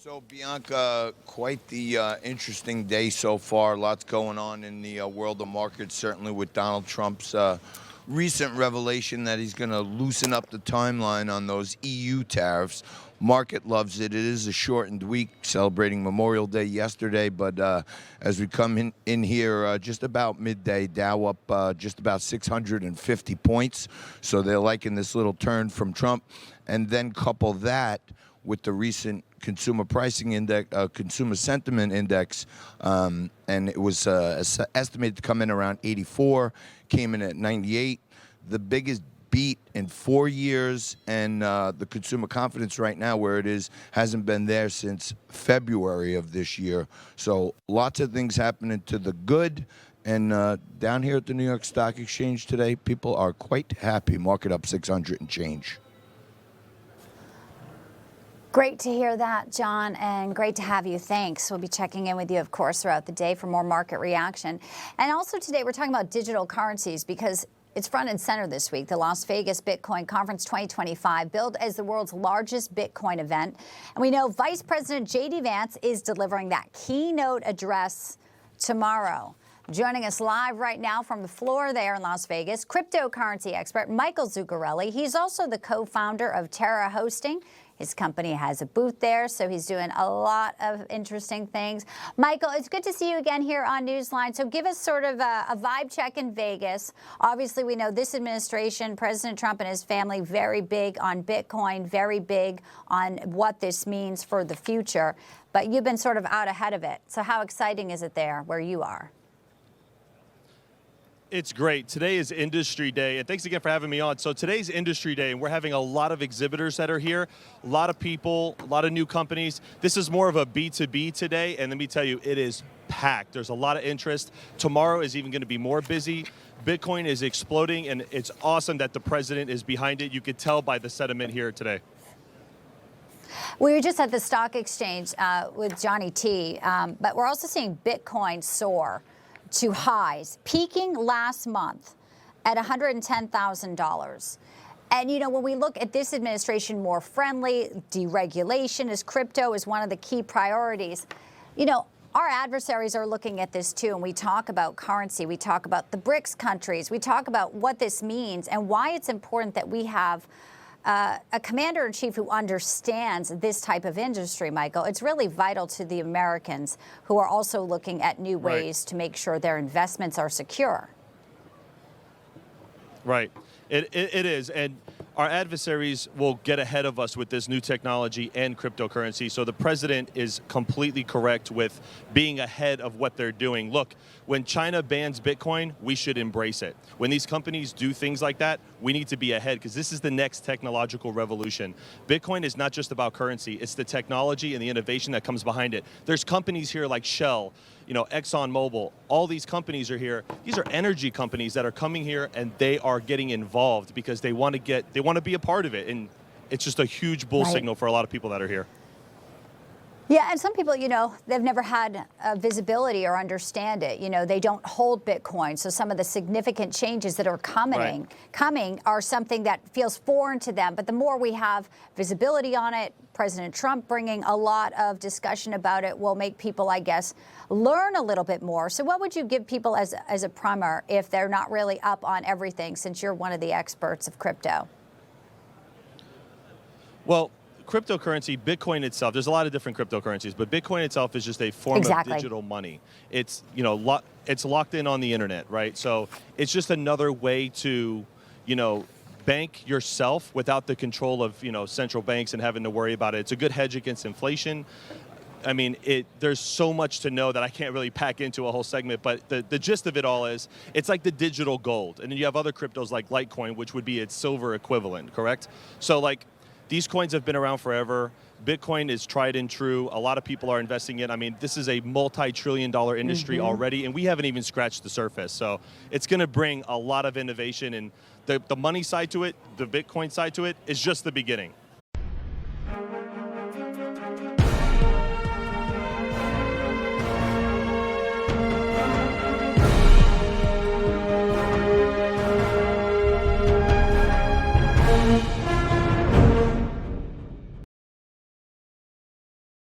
So, Bianca, quite the interesting day so far. Lots going on in the world of markets, certainly with Donald Trump's recent revelation that he's going to loosen up the timeline on those EU tariffs. Market loves it. It is a shortened week, celebrating Memorial Day yesterday, but as we come in here just about midday, Dow up just about 650 points. So they're liking this little turn from Trump. And then couple that with the recent consumer pricing index, consumer sentiment index, and it was estimated to come in around 84, came in at 98, the biggest beat in 4 years, and the consumer confidence right now where it is hasn't been there since February of this year. So lots of things happening to the good. And down here at the New York Stock Exchange today, people are quite happy. Market up 600 and change. Great to hear that, John, and great to have you. Thanks. We'll be checking in with you, of course, throughout the day for more market reaction. And also today, we're talking about digital currencies because it's front and center this week. The Las Vegas Bitcoin Conference 2025, billed as the world's largest Bitcoin event. And we know Vice President J.D. Vance is delivering that keynote address tomorrow. Joining us live right now from the floor there in Las Vegas, cryptocurrency expert Michael Zuccarelli. He's also the co-founder of Terra Hosting. His company has a booth there, so he's doing a lot of interesting things. Michael, it's good to see you again here on Newsline. So give us sort of a vibe check in Vegas. Obviously, we know this administration, President Trump and his family, very big on Bitcoin, very big on what this means for the future. But you've been sort of out ahead of it. So how exciting is it there where you are? It's great. Today is Industry Day, and thanks again for having me on. So today's Industry Day, and we're having a lot of exhibitors that are here, a lot of people, a lot of new companies. This is more of a B2B today, and let me tell you, it is packed. There's a lot of interest. Tomorrow is even going to be more busy. Bitcoin is exploding, and it's awesome that the president is behind it. You could tell by the sentiment here today. We were just at the stock exchange with Johnny T, but we're also seeing Bitcoin soar to highs, peaking last month at $110,000. And, you know, when we look at this administration more friendly, deregulation as crypto is one of the key priorities. You know, our adversaries are looking at this too, and we talk about currency, we talk about the BRICS countries, we talk about what this means and why it's important that we have a commander-in-chief who understands this type of industry, Michael. It's really vital to the Americans who are also looking at new ways to make sure their investments are secure. Right. It is. And our adversaries will get ahead of us with this new technology and cryptocurrency. So the president is completely correct with being ahead of what they're doing. Look, when China bans Bitcoin, we should embrace it. When these companies do things like that, we need to be ahead because this is the next technological revolution. Bitcoin is not just about currency. It's the technology and the innovation that comes behind it. There's companies here like Shell, you know, ExxonMobil, all these companies are here. These are energy companies that are coming here and they are getting involved because they want to be a part of it. And it's just a huge bull signal for a lot of people that are here. Yeah, and some people, you know, they've never had visibility or understand it. You know, they don't hold Bitcoin. So some of the significant changes that are coming are something that feels foreign to them. But the more we have visibility on it, President Trump bringing a lot of discussion about it will make people, I guess, learn a little bit more. So what would you give people as a primer if they're not really up on everything, since you're one of the experts of crypto? Well, cryptocurrency, Bitcoin itself, there's a lot of different cryptocurrencies, but Bitcoin itself is just a form of digital money. It's, you know, it's locked in on the internet, right? So it's just another way to, you know, bank yourself without the control of, you know, central banks and having to worry about it. It's a good hedge against inflation. I mean, there's so much to know that I can't really pack into a whole segment, but the gist of it all is it's like the digital gold. And then you have other cryptos like Litecoin, which would be its silver equivalent, correct? So like, these coins have been around forever. Bitcoin is tried and true. A lot of people are investing in. I mean, this is a multi-trillion-dollar industry already, and we haven't even scratched the surface. So it's going to bring a lot of innovation, and the money side to it, the Bitcoin side to it, is just the beginning.